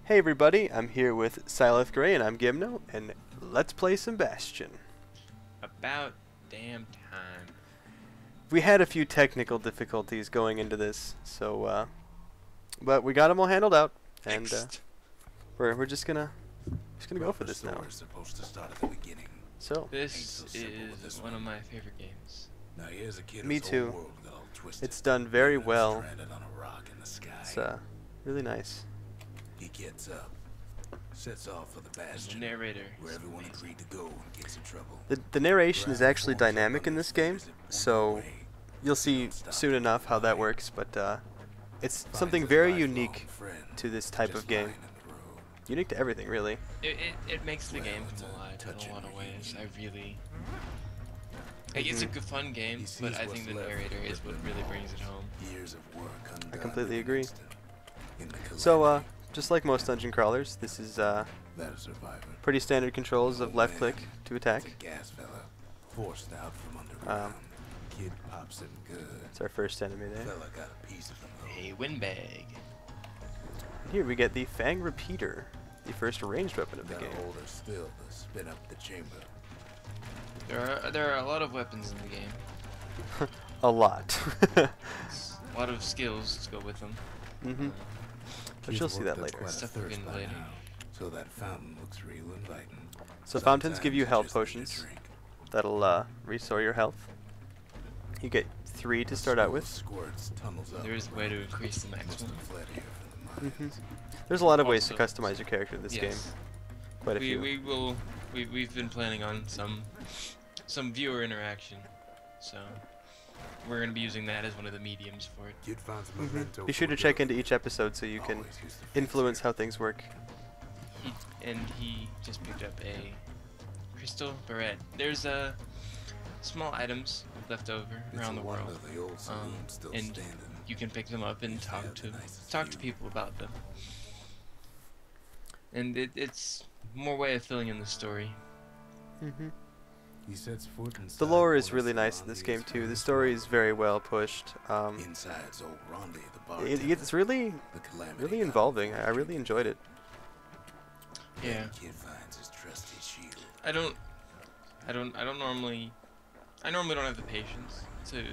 Hey everybody, I'm here with SylethGrey and I'm Ghimno, and let's play some Bastion. About damn time. We had a few technical difficulties going into this, so but we got them all handled out, and we're just gonna go for this now. Supposed to start at the beginning. So This is one of my favorite games. Now here's a kid Me whose whole too. world got all twisted, it's done very leaving him well. stranded on a rock in the sky. It's really nice. He gets up, sets off for the The Bastion, narrator. where everyone agreed to go in case of trouble. The narration is actually dynamic in this game, so you'll see soon enough how that works. But it's something very unique to this type of game. Unique to everything, really. It makes the game come alive in a lot of ways. It's a good fun game, but I think the narrator is what really brings it home. Years of work I completely agree. in the So just like most dungeon crawlers, this is that a survivor. pretty standard controls of left click to attack. It's a gas fella, forced out from underground. Kid pops him good. It's our first enemy there. Fella got a piece of him though. A windbag. Here we get the Fang Repeater, the first ranged weapon of the Gotta game. hold her still to spin up the chamber. There are a lot of weapons in the game. A lot. A lot of skills to go with them. But He's you'll see that worked up later. quite a Stuff we'll get thirst into by later. now, so that fountain looks real inviting. So fountains give you Sometimes health just need a potions. drink. That'll restore your health. You get 3 to start out Slow with. squirts tunnels up There is a way to increase the must maximum. have fled here from the mines. There's a lot of ways to Also- customize your character in this game. Yes. Quite a few. We've been planning on some viewer interaction, so we're gonna be using that as one of the mediums for it. Kid finds a memento Be sure for to check good. into each episode so you can Always use the fence influence here. how things work. He just picked up a crystal barrette. There's small items left over It's around a the wonder world. the old saloon's still and standing. you can pick them up and Used to talk have to the nicest talk to view. people about them. And it's more way of filling in the story. He sets foot The inside lore one is of really nice in this game Salandi's too. The finest story is rooms. very well pushed. Inside's old Rondi, the bartender, It's really the calamity really god involving. of I really enjoyed it. Yeah. Kid finds his trusty shield. I normally don't have the patience to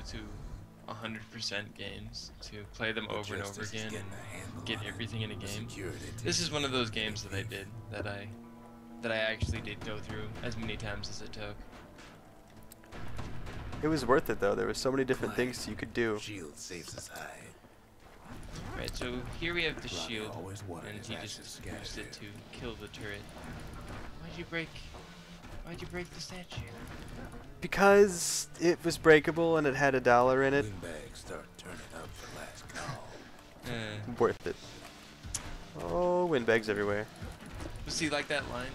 100% games, to play them But over and just over as he's again getting a handle and get on it, everything in a the game. security This takes is one of those the games that I thief. did that I actually did go through as many times as it took. It was worth it though. There were so many different things you could do. Shield saves his hide. Right, so here we have the Rondi shield, always wanted and his he ashes just scattered used it to here. kill the turret. Why'd you break the statue? Because it was breakable and it had $1 in it. Windbags start turning up for last call. Worth it. Oh, windbags everywhere. But see, like that line,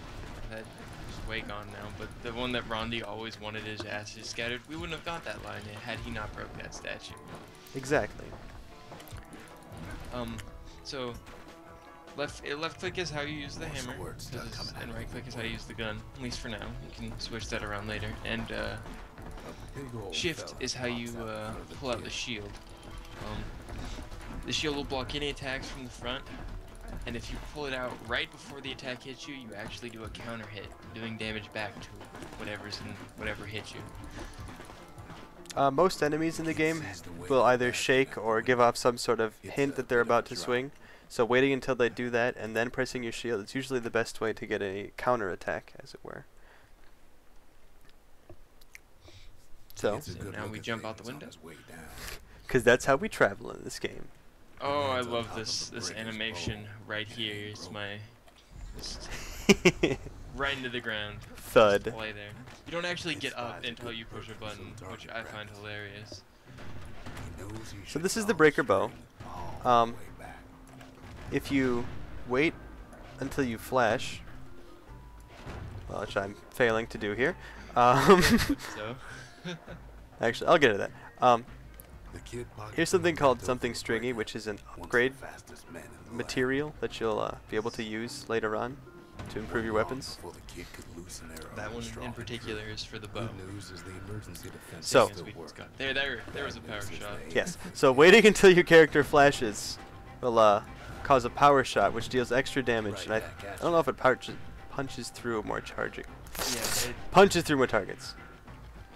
that is way gone now, but the one that Rondi always wanted his ashes scattered, we wouldn't have got that line had he not broke that statue. Exactly. So left click is how you use the More hammer, squirts start coming out and of right the click is how you use the gun. At least for now. You can switch that around later. And A big old shift fella is how you pops out in front of the pull out the kid. shield. The shield will block any attacks from the front, and if you pull it out right before the attack hits you, you actually do a counter hit, doing damage back to whatever hits you. Most enemies in the game will either shake or give off some sort of hint that they're about to swing. So waiting until they do that and then pressing your shield is usually the best way to get a counter attack, as it were. So, It's a So good now we looking jump thing out the that's on window. his way down. because that's how we travel in this game. Oh, I hands on love top of this the this breaker's animation bow. right here. It's my right into the ground. Thud. Just lay there. You don't actually It's get up spies a until good you push a purpose button, on which target I find practice. hilarious. He knows he So should this is the follow breaker bow. straight all the Um, way back. If you wait until you flash, well, which I'm failing to do here. So Actually, I'll get to that. The kid pockets Here's the something called memento something for the stringy, breaker. which is an Once the upgrade fastest man in the land. material that you'll be able to use later on to improve your weapons. Before the kid could loose an arrow that one strong in and particular true. is for the bow. Good news is the emergency defense So- still works. There was a power shot. Yes. So waiting until your character flashes will cause a power shot, which deals extra damage. And I don't know if it punches through more charging. Yeah, Punches through more targets.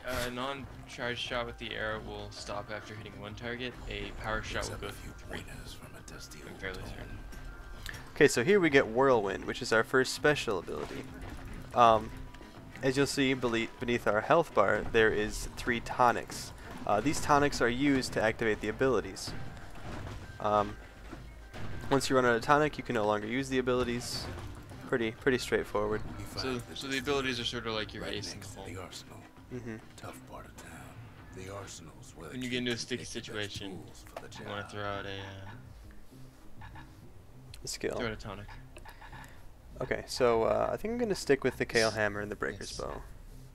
a non-charged shot with the arrow will stop after hitting one target. A power shot will go through three. I'm fairly certain. Okay, so here we get Whirlwind, which is our first special ability. As you'll see beneath our health bar, there is 3 tonics. These tonics are used to activate the abilities. Once you run out of tonic, you can no longer use the abilities. Pretty straightforward. So the abilities are sort of like your ace in the hole. Tough part of town. The arsenals where When you get into a sticky situation, you want to throw out a skill. throw out a tonic. Okay, so I think I'm going to stick with the Kale Hammer and the Breaker's Bow.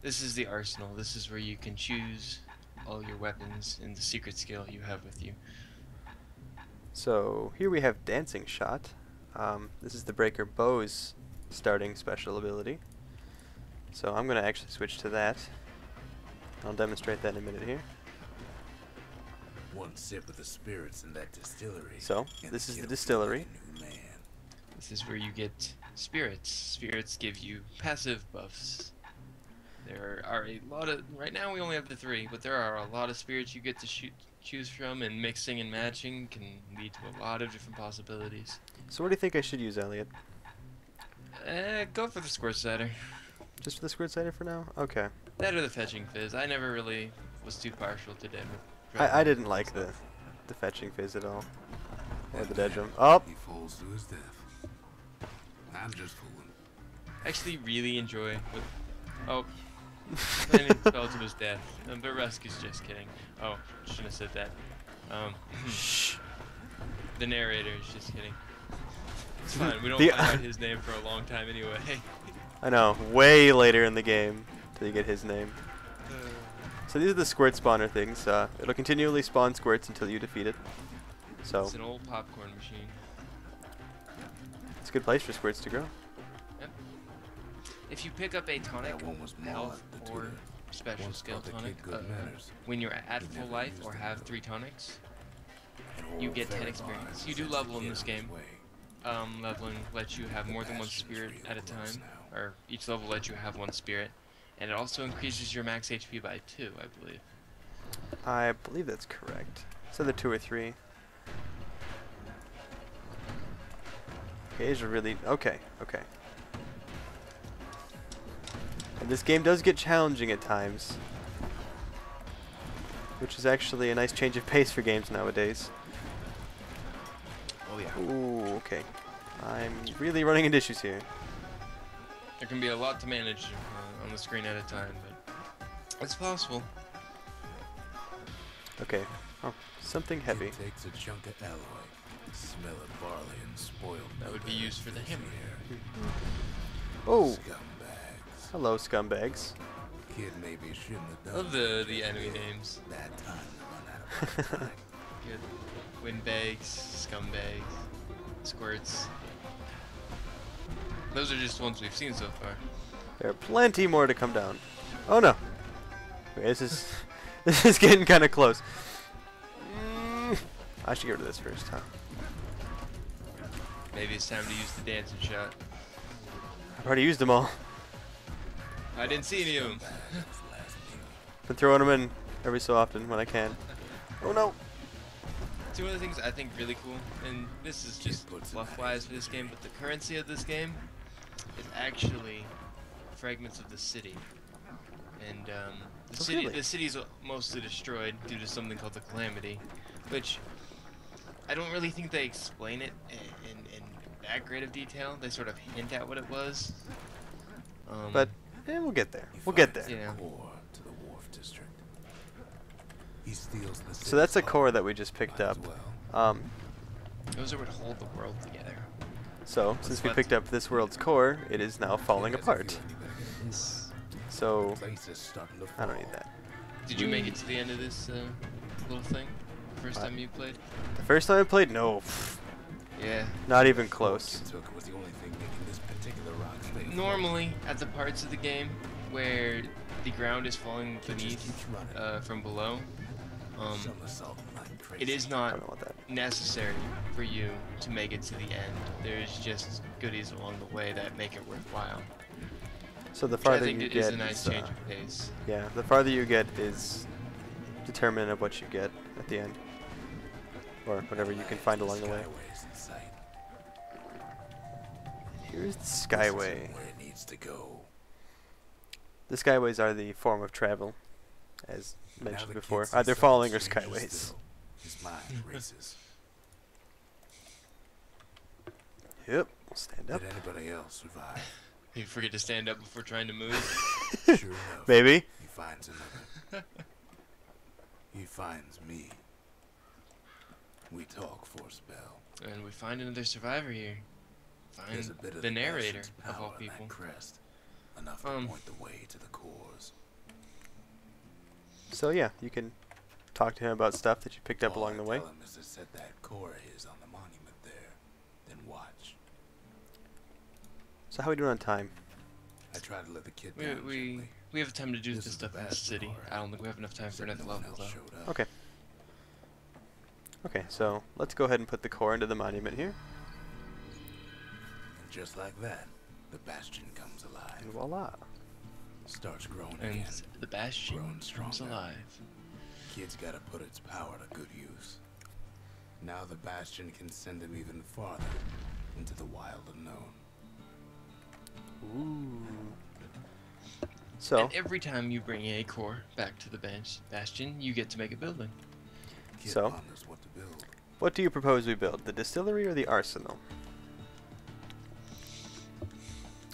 This is the arsenal. This is where you can choose all your weapons and the secret skill you have with you. So here we have Dancing Shot. This is the Breaker Bow's starting special ability. So I'm going to actually switch to that. I'll demonstrate that in a minute here. One sip of the spirits in that distillery. So this is the distillery. This is where you get spirits. Spirits give you passive buffs. There are a lot of... Right now we only have the 3, but there are a lot of spirits you get to choose from, and mixing and matching can lead to a lot of different possibilities. So what do you think I should use, Elliot? Go for the Squirt Cider. Just for the Squirt Cider for now? Okay. That or the Fetching Fizz. I never really was too partial to Dead. I didn't like the Fetching Fizz at all. Or the Dead Drum. Oh! He falls to his death. I'm just fooling. Actually really enjoy what... Oh. Landon fell to his death. But Rusk is just kidding. Oh, shouldn't have said that. Shh. The narrator is just kidding. It's fine, we don't find out his name for a long time anyway. I know, way later in the game till you get his name. So these are the squirt spawner things. It'll continually spawn squirts until you defeat it. So It's an old popcorn machine. it's a good place for squirts to grow. Yep. If you pick up a tonic, health, or special skill tonic, when you're at full life or have 3 tonics, you get 10 experience. You do level in this game. Leveling lets you have more than 1 spirit at a time, or each level lets you have 1 spirit, and it also increases your max HP by 2, I believe. I believe that's correct. It's either 2 or 3. Okay, these are really... Okay. And this game does get challenging at times, which is actually a nice change of pace for games nowadays. Oh yeah. Ooh, okay. I'm really running into issues here. There can be a lot to manage on the screen at a time, but it's possible. Okay. Oh, something heavy. It takes a chunk of alloy, smell of barley and spoiled. That would be used for the hammer. Oh, Scumbags. hello, scumbags. Kid maybe shouldn't have done Love the enemy names. that time to run out of time. Good. Windbags, scumbags, squirts. Those are just ones we've seen so far. There are plenty more to come down. Oh no. Okay, this is getting kind of close. I should get rid of this first, huh? Maybe it's time to use the dancing shot. I've already used them all. I didn't see any of them. Been throwing them in every so often when I can. Oh no. Two other things I think really cool, and this is just fluff-wise for this game, but the currency of this game is actually fragments of the city. And the city's mostly destroyed due to something called the Calamity, which I don't really think they explain it in that great of detail. They sort of hint at what it was. But we'll get there. We'll get there. Yeah. To the wharf district. He steals the So that's a core that we just picked up. Those are what hold the world together. So since we picked up this world's core, it is now falling apart. So I don't need that. Did you make it to the end of this little thing? First time you played? The first time I played, no. Yeah. Not even close. was the only thing making this particular rock stay Normally, at the parts of the game where the ground is falling beneath from below, it is I not don't know what that. necessary for you to make it to the end. There's just goodies along the way that make it worthwhile. So the Which I farther think you it get, is a nice change of pace. yeah, the farther you get is determinant of what you get at the end, or whatever you can find along the way. Skyway's in sight. Here's the This isn't Skyway. where it needs to go. The Skyways are the form of travel, as Now mentioned the before, kid sees either something falling or stranger Skyways. still. His mind races. Yep, we'll stand up. Did anybody else survive? You forget to stand up before trying to move. Sure enough, Maybe. he finds another. He finds me. We talk for a spell. And we find another survivor here. There's Find a bit of the narrator, Bastion's of all power in that people. crest. Enough to point the way to the cores. So yeah, you can talk to him about stuff that you picked up All along the I way. tell him is to set that core of his on the monument there. Then watch. So how are we doing on time? I try to let the kid down We gently. we have time to do This this is the stuff in the Bastion, city. alright. I don't think we have enough time for Except another no one level else though. showed up. Okay. Okay, so let's go ahead and put the core into the monument here. And just like that, the Bastion comes alive. And voila. Starts growing And again. the Bastion Growing comes stronger. alive. Kid's gotta put its power to good use. Now the Bastion can send him even farther into the wild unknown. Ooh. So, And every time you bring a core back to the Bastion, you get to make a building. Kid So? ponders what to build. what do you propose we build? The distillery or the arsenal?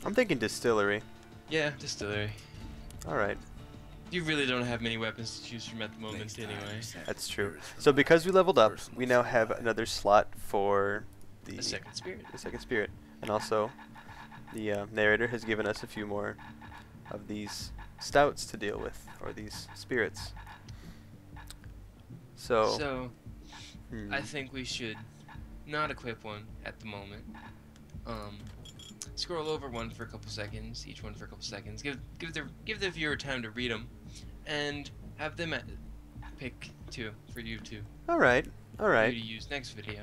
I'm thinking distillery. Yeah, distillery. Alright, You really don't have many weapons to choose from at the moment Next time, anyway. send that's true. spirits from So my because we leveled up, personal we now have supply. another slot for The second spirit. the second spirit. And also, the narrator has given us a few more of these stouts to deal with, or these spirits. So, hmm, I think we should not equip one at the moment. Scroll over one for a couple seconds, each one for a couple seconds. Give the viewer time to read them, and have them pick two for you to alright, you alright. to use next video.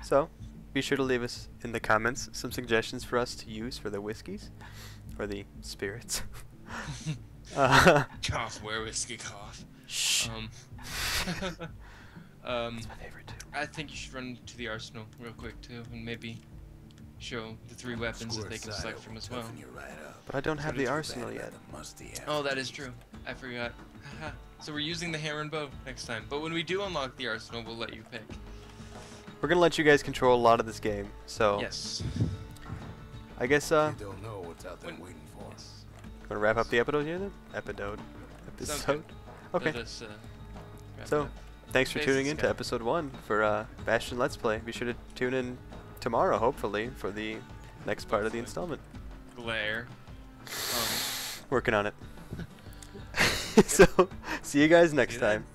So, be sure to leave us in the comments some suggestions for us to use for the whiskeys, or the spirits. Cough, where whiskey cough. Shh. That's my favorite too. I think you should run to the arsenal real quick too, and maybe show the three weapons that they can select from as well. But I don't have the arsenal yet. Oh, that is true. I forgot. Haha. So we're using the hammer and bow next time. But when we do unlock the arsenal, we'll let you pick. We're gonna let you guys control a lot of this game, so Yes. I guess You don't know what's out there when- waiting for us. Yes. gonna wrap up the episode here then? Episode. good. Okay. Let us, wrap So, it up. thanks for Thanks, tuning in to Scott. episode 1 for Bastion Let's Play. Be sure to tune in tomorrow, hopefully, for the next part of the Hopefully. installment. Glare. Working on it. So, see you guys next See you then. time.